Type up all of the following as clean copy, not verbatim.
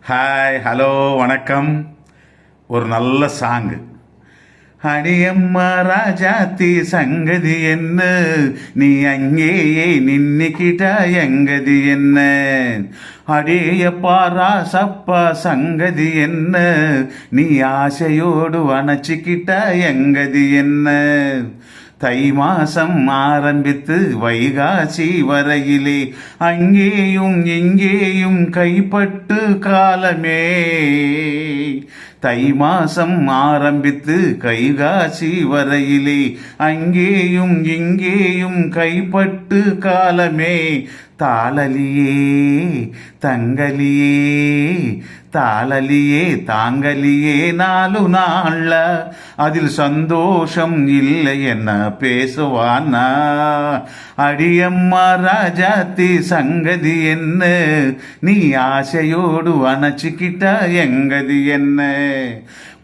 Hi, hello, வணக்கம். ஒரு நல்ல சாங்கு. அடியம்மா ராஜாத்தி சங்கதி என்ன, நீ அங்கேயே நின்னுக்கிட்டா எங்கதி என்ன? அடேயப்பா ராசப்பா சங்கதி என்ன, நீ ஆசையோடு அணைச்சிக்கிட்டா எங்கதி என்ன? தை மாசம் ஆரம்பித்து வைகாசி வரையிலே அங்கேயும் இங்கேயும் கைப்பட்டு காலமே. தை மாசம் ஆரம்பித்து கைகாசி வரையிலே அங்கேயும் இங்கேயும் கைப்பட்டு காலமே. தாளலியே தங்கலியே, தாளலியே தாங்கலியே, 4 நாள்ல அதில் சந்தோஷம் இல்லை என்ன பேசுவானா? அடியம்மா ராஜாத்தி சங்கதி என்ன, நீ ஆசையோடு அணைச்சிக்கிட்டா எங்கதி என்ன?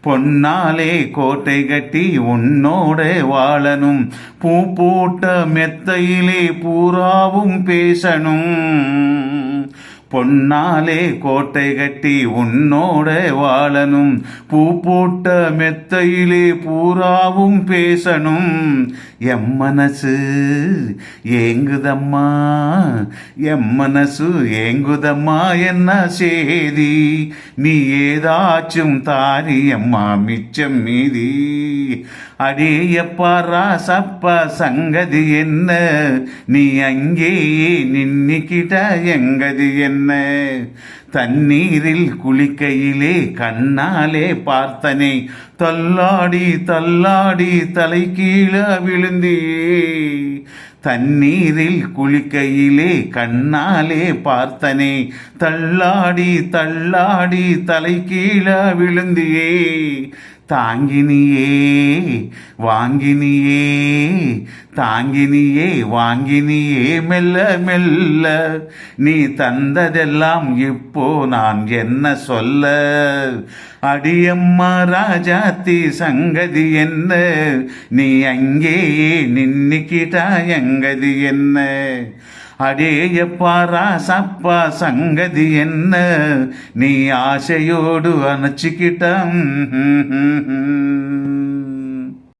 பொன்னாலே கோட்டை கட்டி உன்னோட வாழணும், பூ போட்ட மெத்தையிலே பூராவும் பேசணும். பொன்னாலே கோட்டை கட்டி உன்னோட வாழணும், பூ போட்ட மெத்தையிலே பூராவும் பேசணும். எம் மனசு ஏங்குதம்மா, எம் மனசு ஏங்குதம்மா, என்ன சேதி? நீ ஏதாச்சும் தாரியம்மா மிச்சம் மீதி. அடேயப்பா ராசப்பா சங்கதி என்ன, நீ அங்கேயே நின்னிக்கிட்ட எங்கதி என்ன? தண்ணீரில் குளிக்கையிலே கண்ணாலே பார்த்தனே, தள்ளாடி தள்ளாடி தலை கீழே விழுந்தியே. தண்ணீரில் குளிக்கையிலே கண்ணாலே பார்த்தனே, தள்ளாடி தள்ளாடி தலை கீழே விழுந்தியே. தாங்கினியே வாங்கினியே, தாங்கினியே வாங்கினியே, மெல்ல மெல்ல நீ தந்ததெல்லாம் இப்போ நான் என்ன சொல்ல? அடியம்மா ராஜாத்தி சங்கதி என்ன, நீ அங்கேயே நின்னுக்கிட்டா எங்கதி என்ன? அடேயப்பா ராசப்பா சங்கதி என்ன, நீ ஆசையோடு அணைச்சிக்கிட்ட